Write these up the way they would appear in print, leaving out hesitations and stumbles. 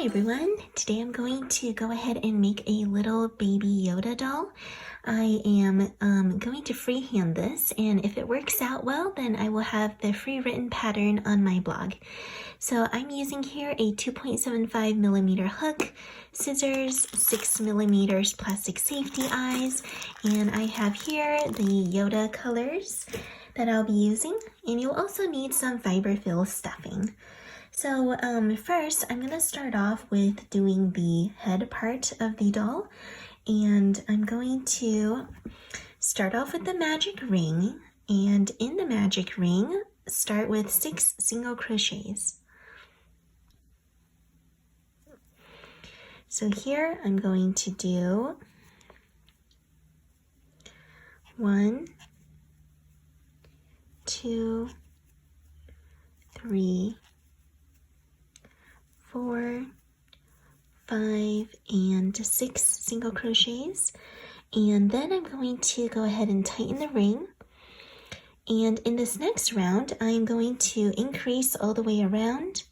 Hi everyone, today I'm going to go ahead and make a little baby Yoda doll. I am going to freehand this, and if it works out well, then I will have the free written pattern on my blog. So I'm using here a 2.75 millimeter hook, scissors, 6 millimeters plastic safety eyes, and I have here the Yoda colors that I'll be using, and you'll also need some fiberfill stuffing. So first I'm going to start off with doing the head part of the doll, and I'm going to start off with the magic ring, and in the magic ring start with 6 single crochets. So here I'm going to do 1, 2, 3, 4, 5, and 6 single crochets, and then I'm going to go ahead and tighten the ring. And in this next round I'm going to increase all the way around,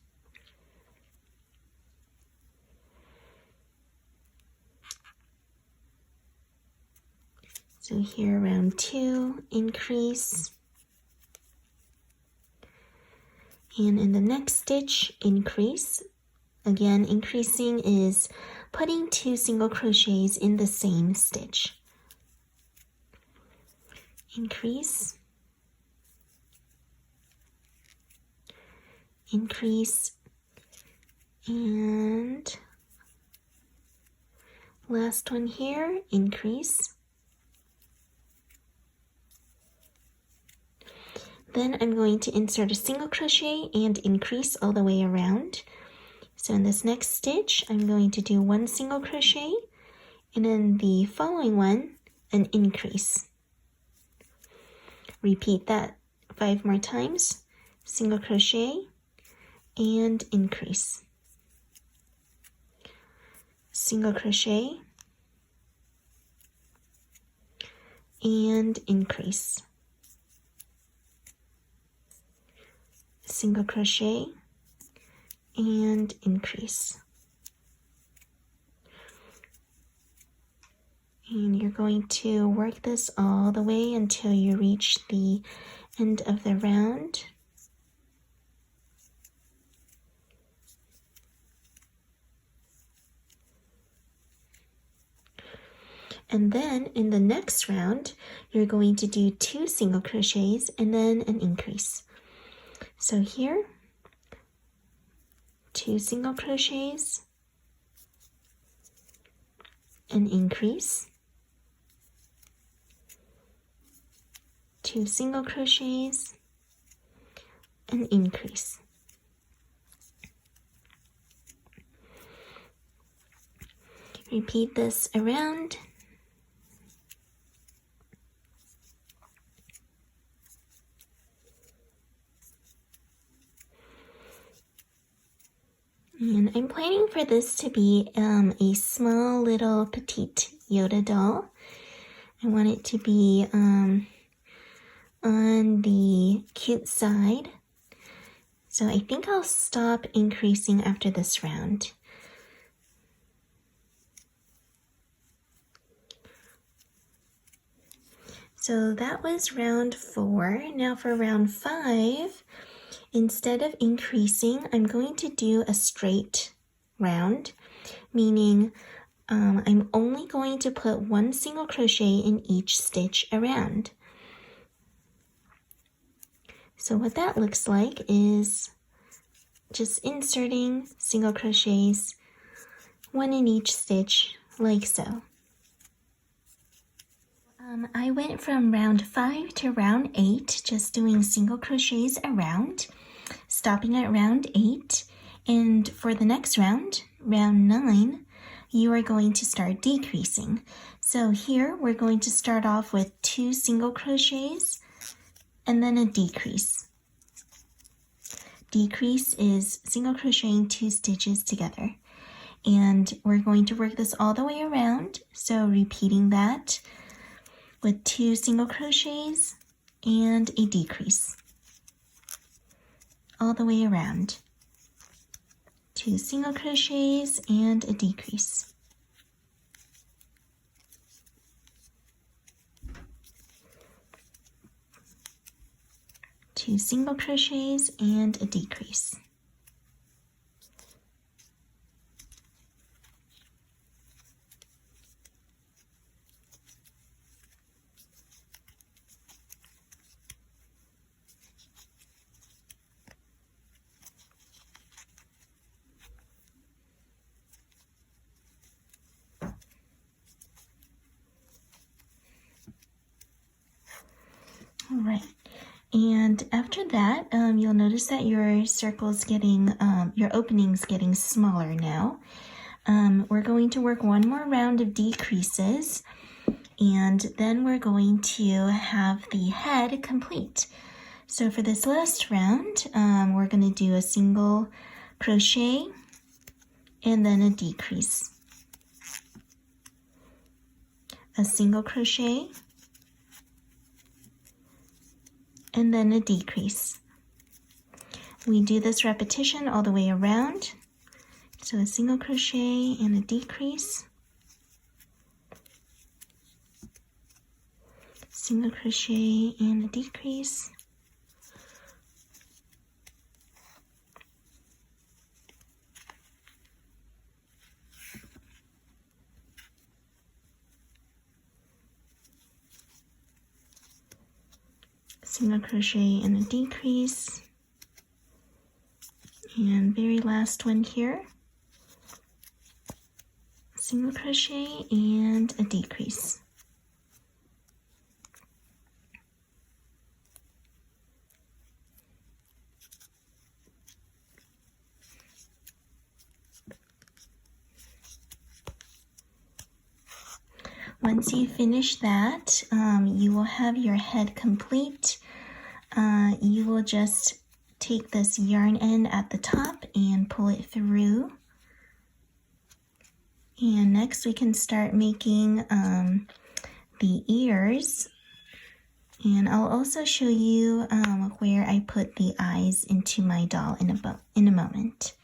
so here round 2, increase, and in the next stitch increase. Again, increasing is putting 2 single crochets in the same stitch. Increase, increase, and last one here, increase. Then I'm going to insert a single crochet and increase all the way around. So in this next stitch, I'm going to do 1 single crochet, and in the following one, an increase. Repeat that 5 more times, single crochet and increase. Single crochet and increase. Single crochet and increase. And you're going to work this all the way until you reach the end of the round. And then in the next round, you're going to do 2 single crochets and then an increase. So here, 2 single crochets, an increase, 2 single crochets, an increase. Repeat this around. And I'm planning for this to be a small little petite Yoda doll. I want it to be on the cute side. So I think I'll stop increasing after this round. So that was round 4. Now for round 5, instead of increasing, I'm going to do a straight round, meaning I'm only going to put 1 single crochet in each stitch around. So what that looks like is just inserting single crochets, 1 in each stitch, like so. I went from round 5 to round 8, just doing single crochets around, stopping at round 8, and for the next round, round 9, you are going to start decreasing. So here we're going to start off with 2 single crochets and then a decrease. Decrease is single crocheting 2 stitches together, and we're going to work this all the way around, so repeating that with 2 single crochets and a decrease all the way around. 2 single crochets and a decrease. Two single crochets and a decrease. All right, and after that, you'll notice that your circle's getting, your opening's getting smaller now. We're going to work one more round of decreases, and then we're going to have the head complete. So for this last round, we're going to do a single crochet and then a decrease. A single crochet and then a decrease. We do this repetition all the way around. So a single crochet and a decrease. Single crochet and a decrease. Single crochet and a decrease, and very last one here, single crochet and a decrease. Once you finish that, you will have your head complete. You will just take this yarn end at the top and pull it through. And next we can start making the ears. And I'll also show you where I put the eyes into my doll in a moment.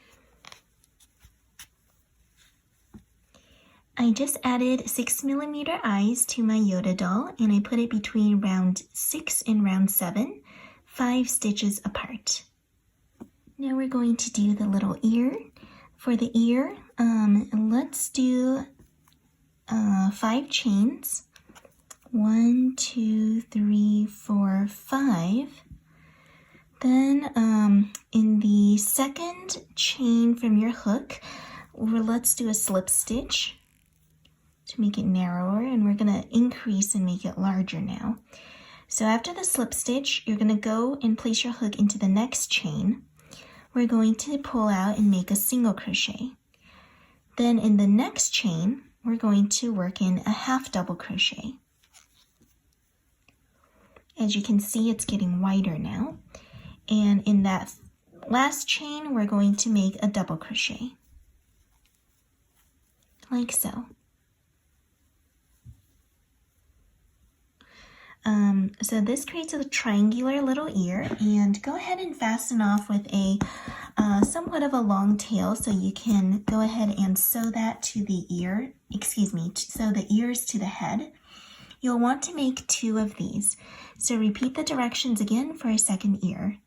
I just added 6mm eyes to my Yoda doll, and I put it between round 6 and round 7, 5 stitches apart. Now we're going to do the little ear. For the ear, let's do 5 chains. 1, 2, 3, 4, 5. Then in the second chain from your hook, let's do a slip stitch to make it narrower, and we're going to increase and make it larger now. So after the slip stitch, you're going to go and place your hook into the next chain. We're going to pull out and make a single crochet. Then in the next chain, we're going to work in a half double crochet. As you can see, it's getting wider now. And in that last chain, we're going to make a double crochet, like so. So this creates a triangular little ear, and go ahead and fasten off with a somewhat of a long tail, so you can go ahead and sew that to the ear, sew the ears to the head. You'll want to make 2 of these. So repeat the directions again for a second ear.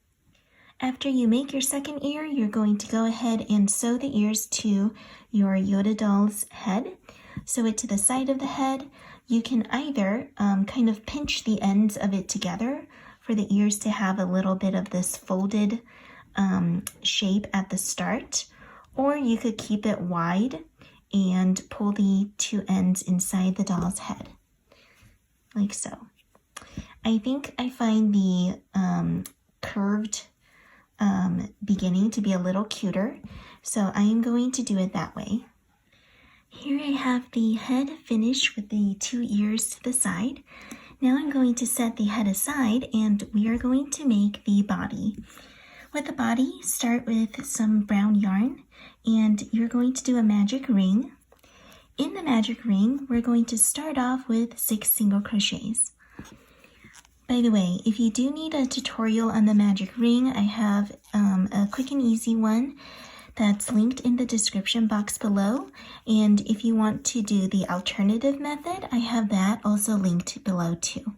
After you make your second ear, you're going to go ahead and sew the ears to your Yoda doll's head. Sew it to the side of the head. You can either kind of pinch the ends of it together for the ears to have a little bit of this folded shape at the start, or you could keep it wide and pull the 2 ends inside the doll's head, like so. I think I find the curved beginning to be a little cuter, so I am going to do it that way. Here I have the head finished with the 2 ears to the side. Now I'm going to set the head aside, and we are going to make the body. With the body, start with some brown yarn, and you're going to do a magic ring. In the magic ring, we're going to start off with 6 single crochets. By the way, if you do need a tutorial on the magic ring, I have a quick and easy one That's linked in the description box below. And if you want to do the alternative method, I have that also linked below too.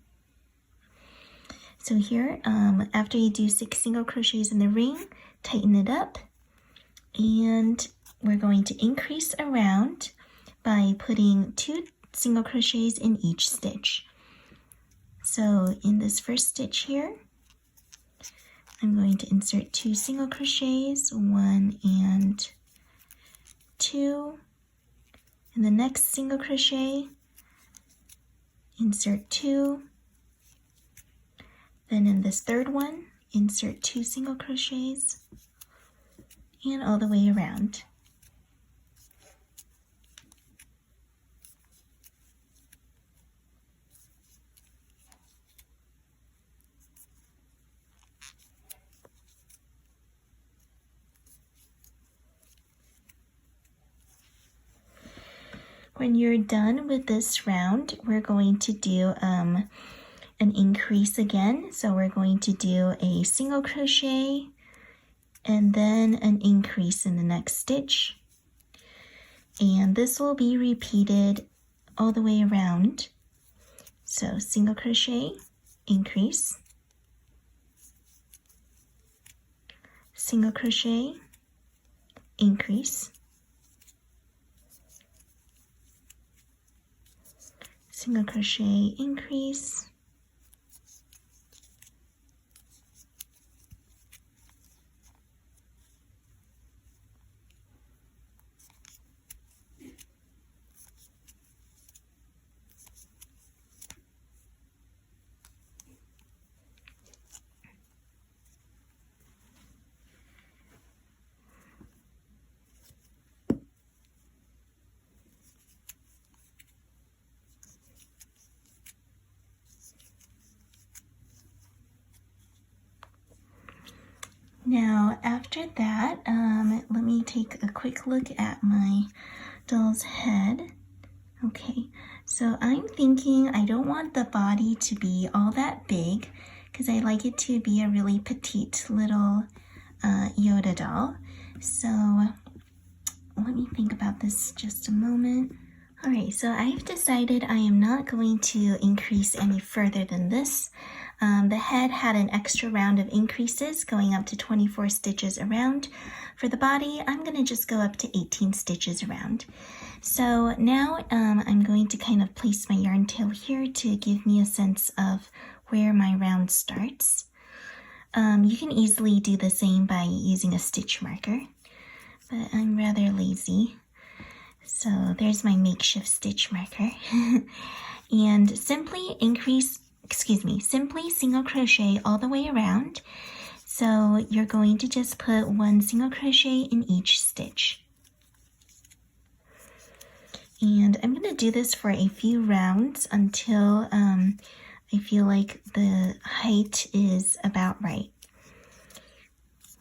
So here, after you do 6 single crochets in the ring, tighten it up, and we're going to increase around by putting 2 single crochets in each stitch. So in this first stitch here, I'm going to insert 2 single crochets, 1 and 2. In the next single crochet, insert 2. Then in this third one, insert 2 single crochets, and all the way around. When you're done with this round, we're going to do an increase again. So we're going to do a single crochet and then an increase in the next stitch. And this will be repeated all the way around. So single crochet, increase, single crochet, increase, single crochet, increase, Now, after that, let me take a quick look at my doll's head. Okay, so I'm thinking I don't want the body to be all that big because I like it to be a really petite little Yoda doll. So let me think about this just a moment. Alright, so I've decided I am not going to increase any further than this. The head had an extra round of increases going up to 24 stitches around. For the body, I'm going to just go up to 18 stitches around. So now I'm going to kind of place my yarn tail here to give me a sense of where my round starts. You can easily do the same by using a stitch marker, but I'm rather lazy. So there's my makeshift stitch marker. And simply simply single crochet all the way around. So you're going to just put 1 single crochet in each stitch. And I'm going to do this for a few rounds until I feel like the height is about right.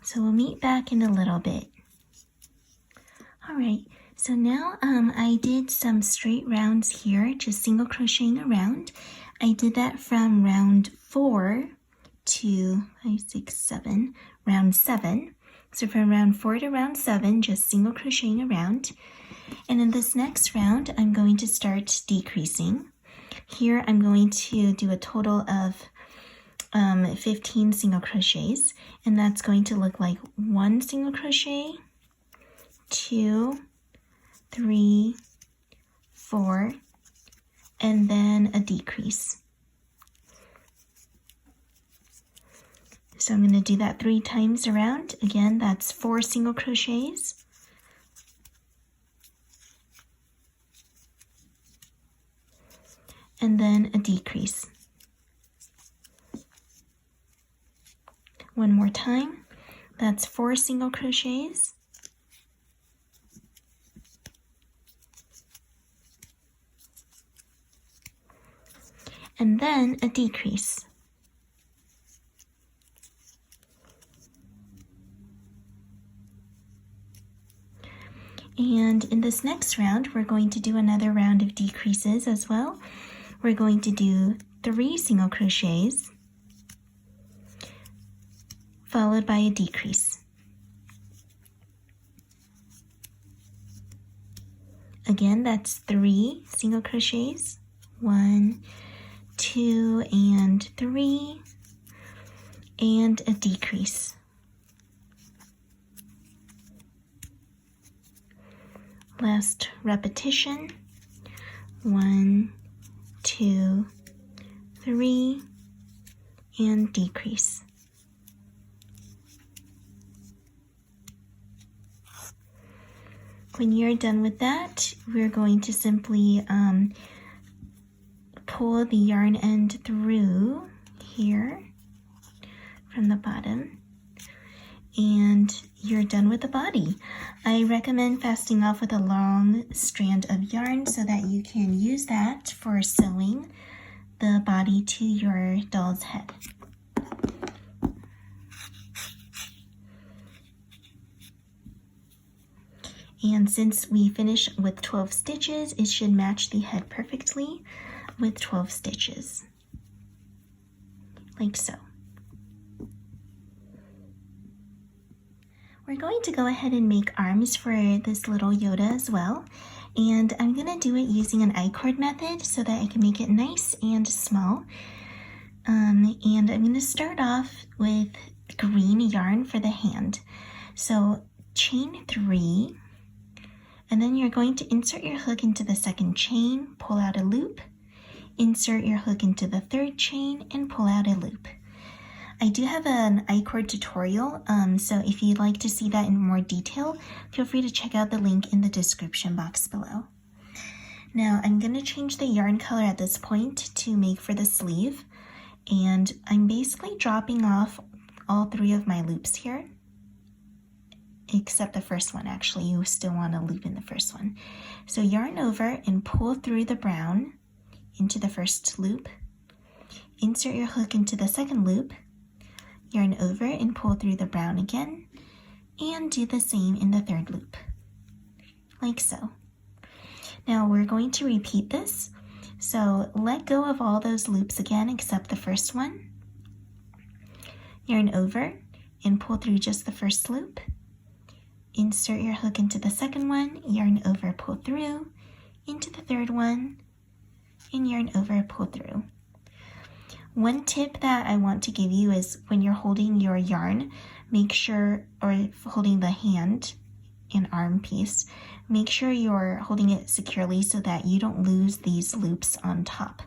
So we'll meet back in a little bit. All right. So now I did some straight rounds here, just single crocheting around. I did that from round 4 to 5, 6, 7, round 7. So from round 4 to round 7, just single crocheting around. And in this next round, I'm going to start decreasing. Here I'm going to do a total of 15 single crochets, and that's going to look like 1 single crochet, 2, 3, 4, and then a decrease. So I'm going to do that 3 times around. Again, that's 4 single crochets. And then a decrease. One more time. That's 4 single crochets. And then a decrease. And in this next round, we're going to do another round of decreases as well. We're going to do 3 single crochets, followed by a decrease. again, that's 3 single crochets. 1, 2, and 3, and a decrease. Last repetition. 1, 2, 3, and decrease. When you're done with that, we're going to simply pull the yarn end through here from the bottom, and you're done with the body. I recommend fasting off with a long strand of yarn so that you can use that for sewing the body to your doll's head. And since we finish with 12 stitches, it should match the head perfectly with 12 stitches, like so. We're going to go ahead and make arms for this little Yoda as well. And I'm gonna do it using an I-cord method so that I can make it nice and small. And I'm gonna start off with green yarn for the hand. So chain 3, and then you're going to insert your hook into the second chain, pull out a loop, insert your hook into the third chain, and pull out a loop. I do have an I-cord tutorial, so if you'd like to see that in more detail, feel free to check out the link in the description box below. Now I'm going to change the yarn color at this point to make for the sleeve, and I'm basically dropping off all 3 of my loops here, except the first one. Actually, you still want to loop in the first one. So yarn over and pull through the brown into the first loop, insert your hook into the second loop, yarn over and pull through the brown again, and do the same in the third loop, like so. Now we're going to repeat this, so let go of all those loops again except the first one, yarn over and pull through just the first loop, insert your hook into the second one, yarn over, pull through, into the third one, and yarn over, pull through. One tip that I want to give you is when you're holding your yarn, make sure, or holding the hand and arm piece, make sure you're holding it securely so that you don't lose these loops on top.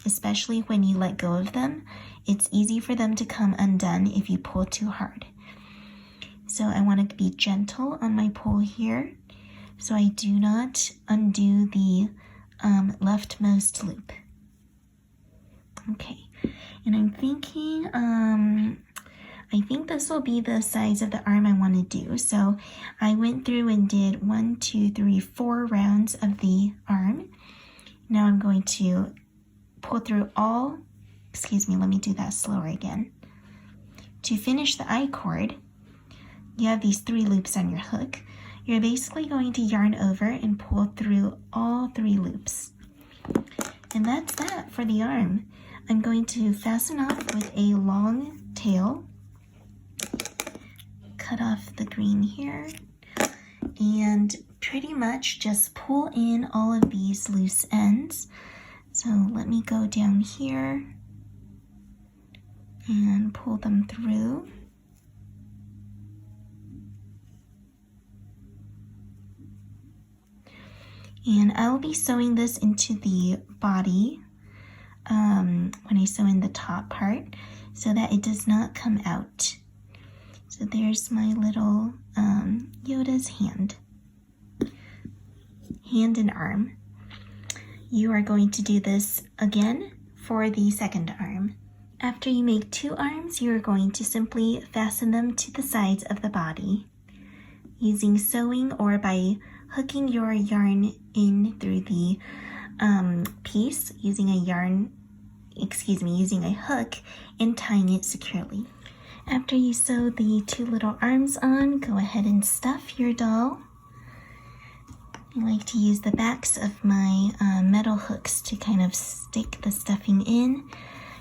Especially when you let go of them, it's easy for them to come undone if you pull too hard. So I want to be gentle on my pull here so I do not undo the leftmost loop. Okay. And I'm thinking, I think this will be the size of the arm I want to do. So I went through and did 1, 2, 3, 4 rounds of the arm. Now I'm going to pull through all, excuse me, let me do that slower again. To finish the I-cord, you have these 3 loops on your hook. You're basically going to yarn over and pull through all 3 loops. And that's that for the arm. I'm going to fasten off with a long tail, cut off the green here, and pretty much just pull in all of these loose ends. So let me go down here and pull them through. And I'll be sewing this into the body when I sew in the top part so that it does not come out. So there's my little Yoda's hand and arm. You are going to do this again for the second arm. After you make 2 arms, you're going to simply fasten them to the sides of the body using sewing or by hooking your yarn in through the piece using a hook and tying it securely. After you sew the 2 little arms on, go ahead and stuff your doll. I like to use the backs of my metal hooks to kind of stick the stuffing in.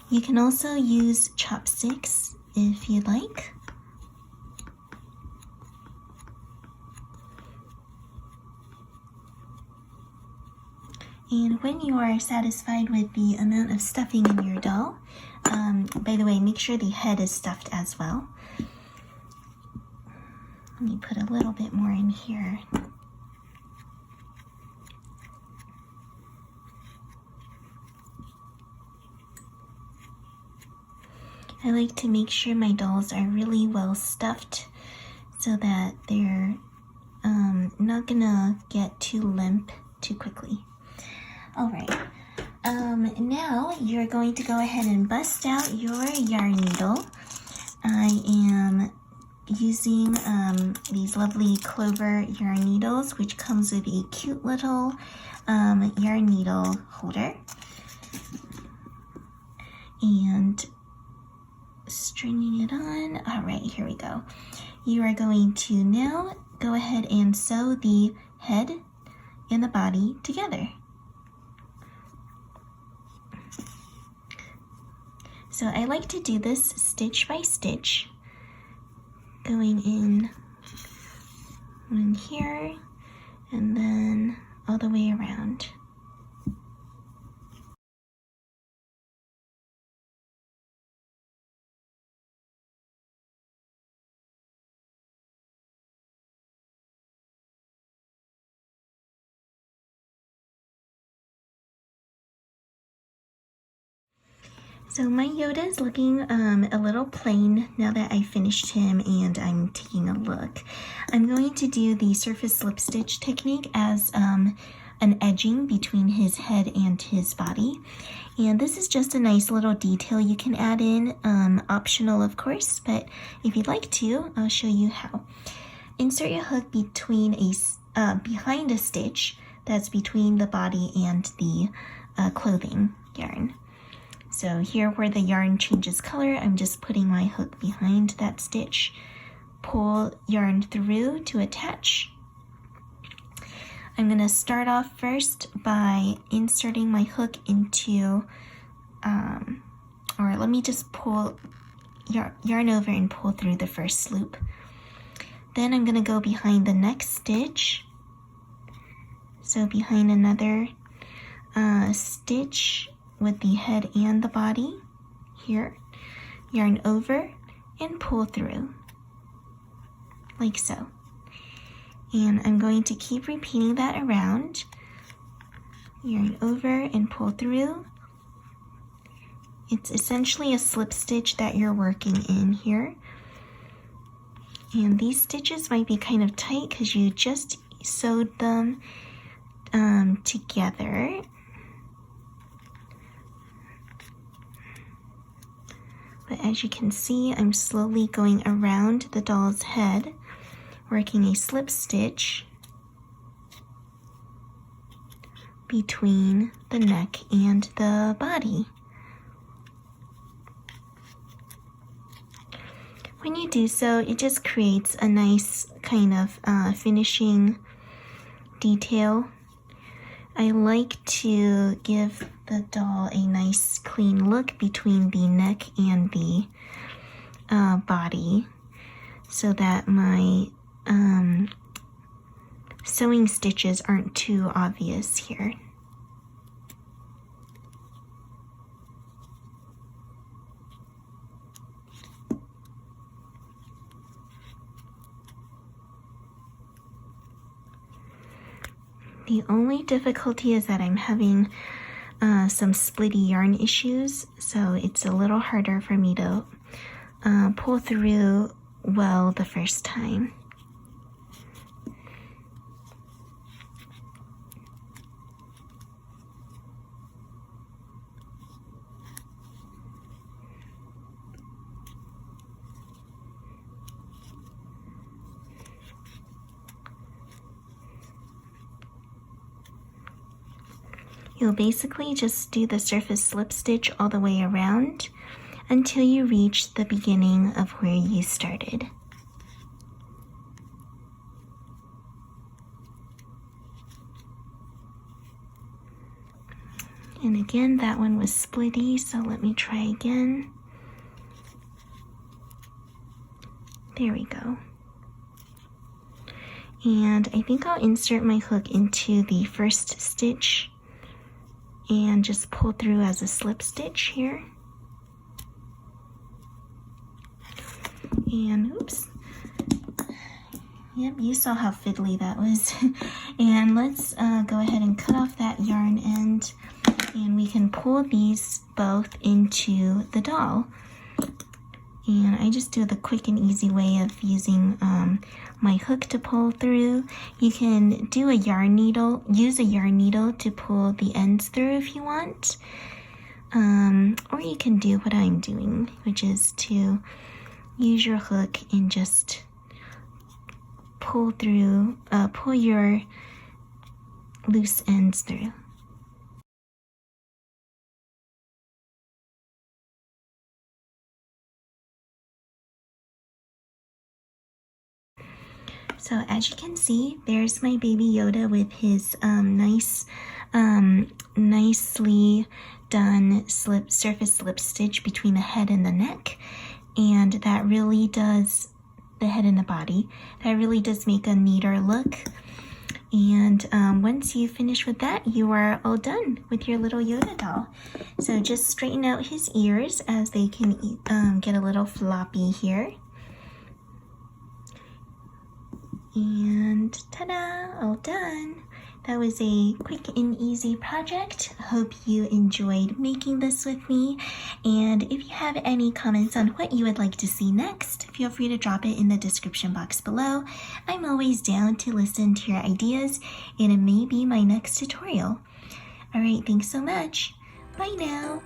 You can also use chopsticks if you'd like. And when you are satisfied with the amount of stuffing in your doll, by the way, make sure the head is stuffed as well. Let me put a little bit more in here. I like to make sure my dolls are really well stuffed so that they're not gonna get too limp too quickly. Alright, now you're going to go ahead and bust out your yarn needle. I am using these lovely clover yarn needles, which comes with a cute little yarn needle holder. And stringing it on. Alright, here we go. You are going to now go ahead and sew the head and the body together. So I like to do this stitch by stitch, going in one here and then all the way around. So my Yoda is looking a little plain now that I finished him and I'm taking a look. I'm going to do the surface slip stitch technique as an edging between his head and his body. And this is just a nice little detail you can add in, optional of course, but if you'd like to, I'll show you how. Insert your hook between behind a stitch that's between the body and the clothing yarn. So here where the yarn changes color, I'm just putting my hook behind that stitch. Pull yarn through to attach. I'm going to start off first by inserting my hook into, or let me just pull yarn over and pull through the first loop. Then I'm going to go behind the next stitch. So behind another stitch with the head and the body here, yarn over and pull through like so. And I'm going to keep repeating that around. Yarn over and pull through. It's essentially a slip stitch that you're working in here. And these stitches might be kind of tight because you just sewed them together. But as you can see, I'm slowly going around the doll's head, working a slip stitch between the neck and the body. When you do so, it just creates a nice kind of finishing detail. I like to give the doll a nice clean look between the neck and the body so that my sewing stitches aren't too obvious here. The only difficulty is that I'm having some splitty yarn issues, so it's a little harder for me to pull through well the first time. You'll basically just do the surface slip stitch all the way around until you reach the beginning of where you started. And again, that one was splitty, so let me try again. There we go. And I think I'll insert my hook into the first stitch and just pull through as a slip stitch here. And oops. Yep, you saw how fiddly that was. And let's go ahead and cut off that yarn end, and we can pull these both into the doll. And I just do the quick and easy way of using my hook to pull through. You can do a yarn needle, use a yarn needle to pull the ends through if you want. Or you can do what I'm doing, which is to use your hook and just pull through, pull your loose ends through. So as you can see, there's my baby Yoda with his nicely done surface slip stitch between the head and the neck. And that really does, the head and the body, that really does make a neater look. And once you finish with that, you are all done with your little Yoda doll. So just straighten out his ears as they can get a little floppy here. And ta-da, all done. That was a quick and easy project. Hope you enjoyed making this with me. And if you have any comments on what you would like to see next, feel free to drop it in the description box below. I'm always down to listen to your ideas, and it may be my next tutorial. Alright, thanks so much. Bye now.